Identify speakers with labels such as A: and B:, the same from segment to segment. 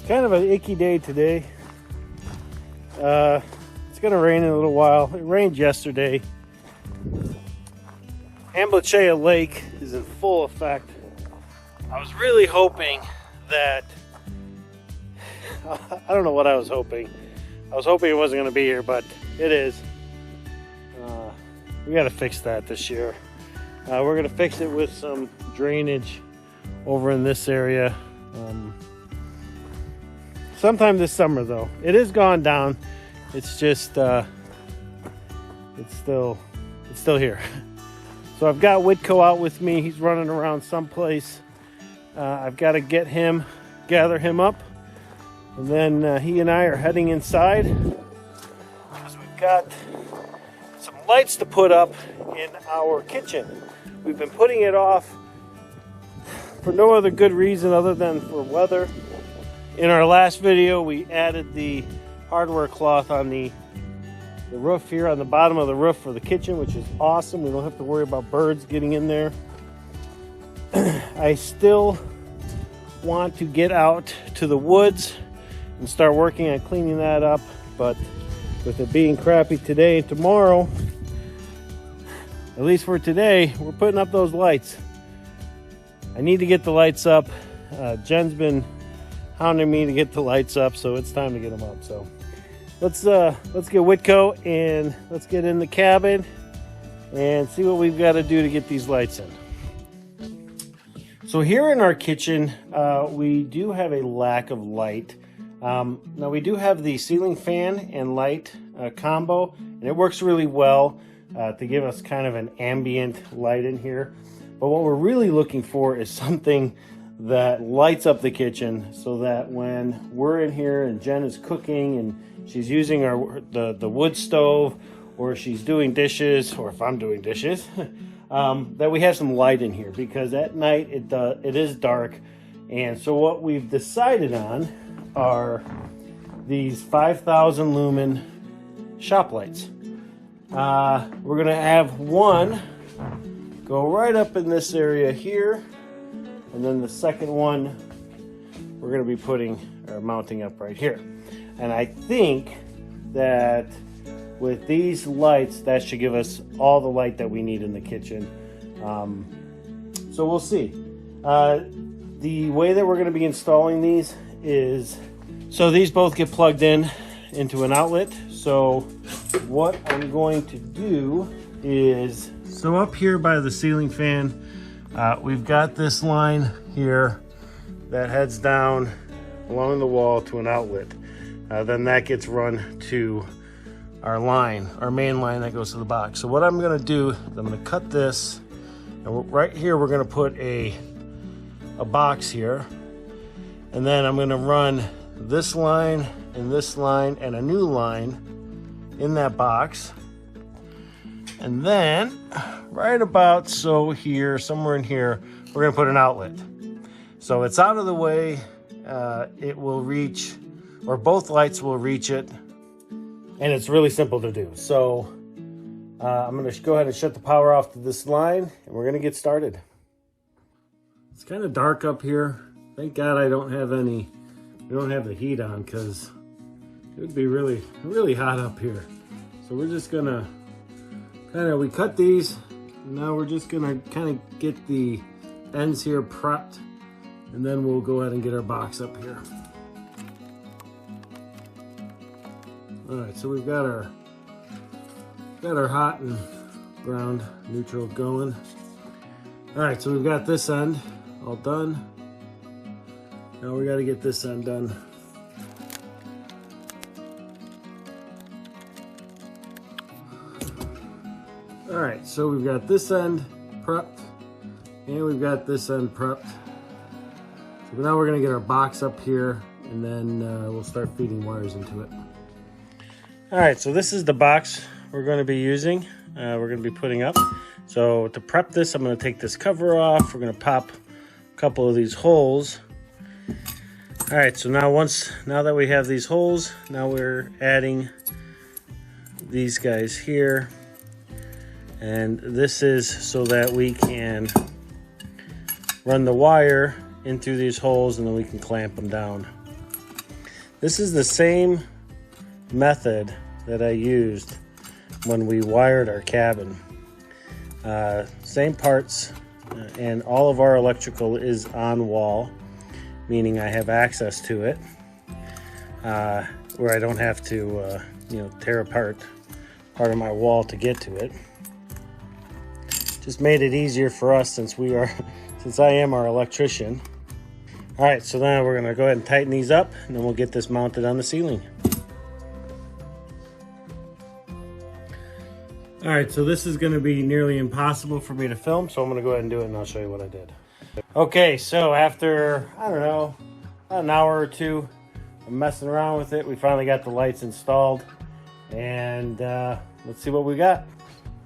A: kind of an icky day today. It's gonna rain in a little while. It rained yesterday. Hanbleceya Lake is in full effect. I was really hoping that, I don't know what I was hoping. I was hoping it wasn't gonna be here, but it is. We gotta fix that this year. We're gonna fix it with some drainage over in this area. Sometime this summer though. It is gone down. It's just it's still here. So I've got Whitco out with me. He's running around someplace. I've got to gather him up, and then he and I are heading inside because we've got some lights to put up in our kitchen. We've been putting it off for no other good reason other than for weather. In our last video, we added the hardware cloth on the roof here, on the bottom of the roof for the kitchen, which is awesome. We don't have to worry about birds getting in there. I still want to get out to the woods and start working on cleaning that up, but with it being crappy today and tomorrow, at least for today, we're putting up those lights. I need to get the lights up. Jen's been hounding me to get the lights up, so it's time to get them up. So let's get Whitco and let's get in the cabin and see what we've got to do to get these lights in. So here in our kitchen, we do have a lack of light. Now we do have the ceiling fan and light combo, and it works really well to give us kind of an ambient light in here. But what we're really looking for is something that lights up the kitchen so that when we're in here and Jen is cooking and she's using the wood stove, or she's doing dishes, or if I'm doing dishes, that we have some light in here, because at night it is dark. And so what we've decided on are these 5,000 lumen shop lights. We're gonna have one go right up in this area here, and then the second one we're going to be putting or mounting up right here. And I think that with these lights, that should give us all the light that we need in the kitchen. So we'll see. The way that we're going to be installing these is, so these both get plugged in into an outlet. So what I'm going to do is, so up here by the ceiling fan, we've got this line here that heads down along the wall to an outlet. Then that gets run to our main line that goes to the box. So what I'm gonna do is I'm gonna cut this, and right here we're gonna put a box here. And then I'm gonna run this line and a new line in that box. And then right about so here, somewhere in here, we're gonna put an outlet. So it's out of the way, it will reach, or both lights will reach it. And it's really simple to do. So I'm gonna go ahead and shut the power off to this line, and we're gonna get started. It's kind of dark up here. Thank God we don't have the heat on, because it would be really, really hot up here. So we're just gonna we cut these. Now we're just gonna kind of get the ends here prepped, and then we'll go ahead and get our box up here. All right, so we've got our hot and ground neutral going. All right, so we've got this end all done. Now we got to get this end done. All right, so we've got this end prepped, and we've got this end prepped. So now we're gonna get our box up here, and then we'll start feeding wires into it. All right, so this is the box we're gonna be using, we're gonna be putting up. So to prep this, I'm gonna take this cover off. We're gonna pop a couple of these holes. All right, so now that we have these holes, now we're adding these guys here. And this is so that we can run the wire in through these holes, and then we can clamp them down. This is the same method that I used when we wired our cabin. Same parts, and all of our electrical is on wall, meaning I have access to it, where I don't have to tear apart part of my wall to get to it. Just made it easier for us since I am our electrician. All right, so now we're gonna go ahead and tighten these up, and then we'll get this mounted on the ceiling. All right, so this is gonna be nearly impossible for me to film, so I'm gonna go ahead and do it, and I'll show you what I did. Okay, so after, I don't know, about an hour or two of messing around with it, we finally got the lights installed, and let's see what we got.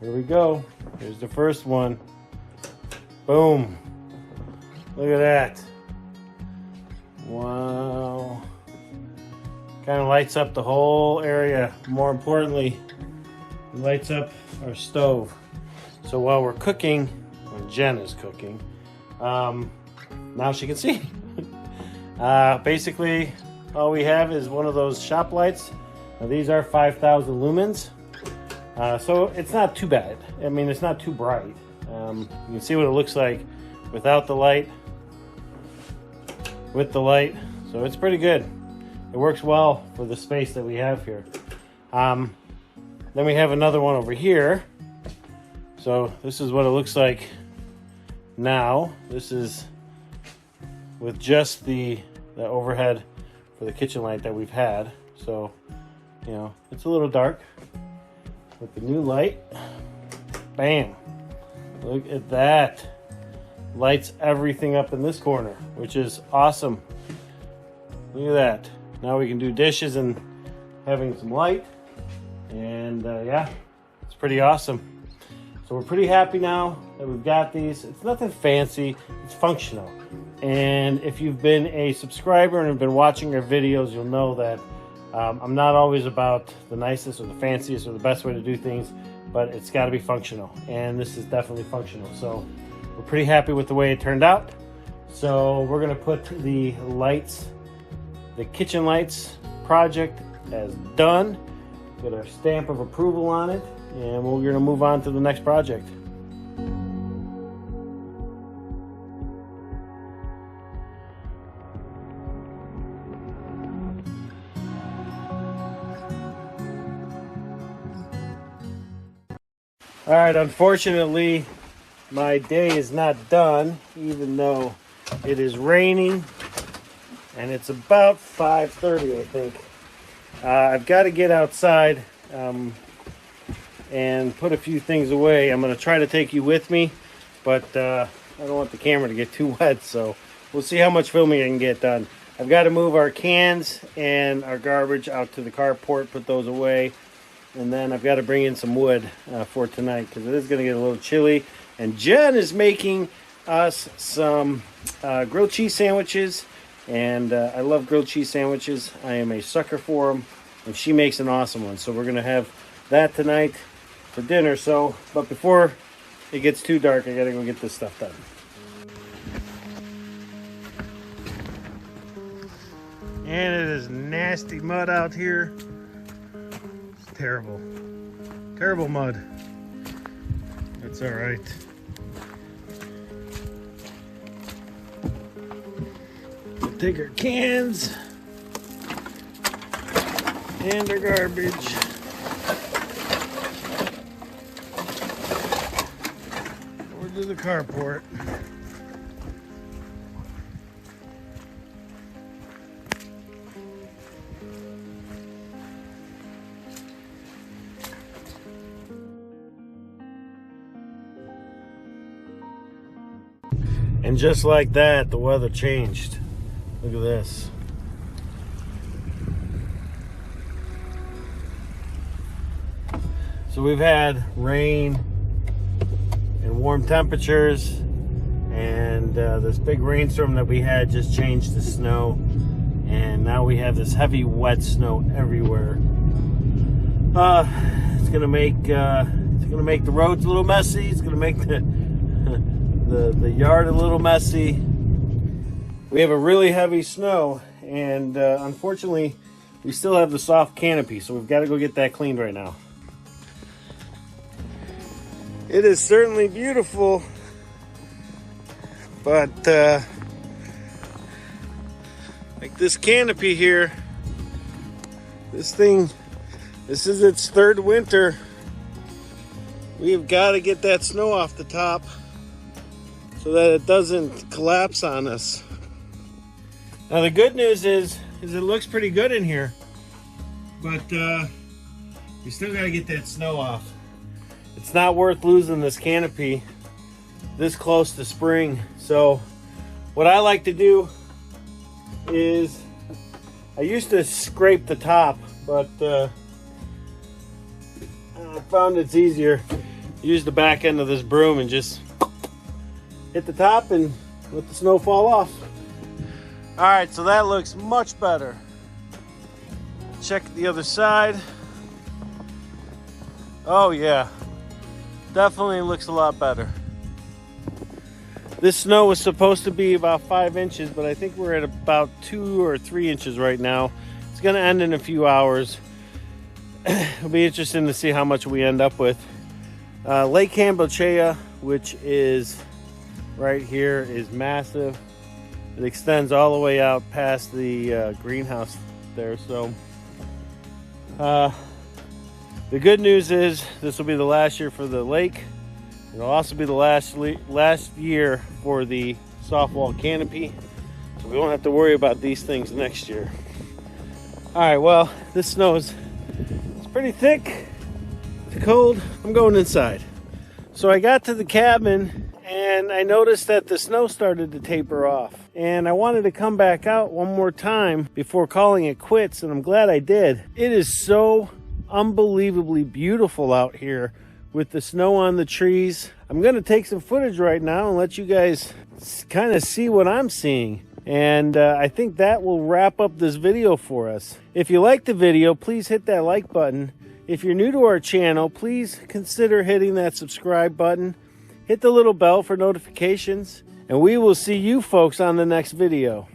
A: Here we go. Here's the first one. Boom. Look at that. Wow. Kind of lights up the whole area. More importantly, it lights up our stove. So while we're cooking, when Jen is cooking, now she can see. Basically, all we have is one of those shop lights. Now, these are 5,000 lumens. So it's not too bad. I mean, it's not too bright. You can see what it looks like without the light, with the light. So it's pretty good. It works well for the space that we have here. Then we have another one over here. So this is what it looks like now. This is with just the overhead for the kitchen light that we've had. So, it's a little dark. With the new light, bam, look at that. Lights everything up in this corner, which is awesome. Look at that. Now we can do dishes and having some light, and yeah, it's pretty awesome. So we're pretty happy now that we've got these. It's nothing fancy, it's functional. And if you've been a subscriber and have been watching our videos, you'll know that I'm not always about the nicest or the fanciest or the best way to do things, but it's got to be functional, and this is definitely functional. So we're pretty happy with the way it turned out. So we're going to put the lights, the kitchen lights project as done, get our stamp of approval on it, and we're going to move on to the next project. All right, unfortunately, my day is not done, even though it is raining, and it's about 5:30, I think. I've got to get outside and put a few things away. I'm going to try to take you with me, but I don't want the camera to get too wet, so we'll see how much filming I can get done. I've got to move our cans and our garbage out to the carport, put those away. And then I've got to bring in some wood for tonight, because it is going to get a little chilly. And Jen is making us some grilled cheese sandwiches. And I love grilled cheese sandwiches. I am a sucker for them. And she makes an awesome one. So we're going to have that tonight for dinner. So, but before it gets too dark, I got to go get this stuff done. And it is nasty mud out here. Terrible mud. That's all right. We'll take our cans and our garbage. Over to the carport. And just like that, the weather changed. Look at this. So we've had rain and warm temperatures, and this big rainstorm that we had just changed to snow, and now we have this heavy wet snow everywhere. It's gonna make the roads a little messy. It's gonna make the yard a little messy. We have a really heavy snow, and unfortunately we still have the soft canopy, so we've got to go get that cleaned right now. It is certainly beautiful, but like this canopy here, this is its third winter. We've got to get that snow off the top so that it doesn't collapse on us. Now the good news is it looks pretty good in here, but we still got to get that snow off. It's not worth losing this canopy this close to spring. So what I like to do is, I used to scrape the top, but I found it's easier to use the back end of this broom and just hit the top and let the snow fall off. All right, so that looks much better. Check the other side. Oh yeah, definitely looks a lot better. This snow was supposed to be about 5 inches, but I think we're at about 2 or 3 inches right now. It's gonna end in a few hours. It'll be interesting to see how much we end up with. Lake Hanbleceya, which is right here, is massive. It extends all the way out past the greenhouse there. So the good news is this will be the last year for the lake. It'll also be the last year for the soft wall canopy, so we won't have to worry about these things next year. All right, well, this snow it's pretty thick. It's cold. I'm going inside. So I got to the cabin and I noticed that the snow started to taper off, and I wanted to come back out one more time before calling it quits, and I'm glad I did. It is so unbelievably beautiful out here with the snow on the trees. I'm gonna take some footage right now and let you guys kind of see what I'm seeing. And I think that will wrap up this video for us. If you like the video, please hit that like button. If you're new to our channel, please consider hitting that subscribe button. Hit the little bell for notifications, and we will see you folks on the next video.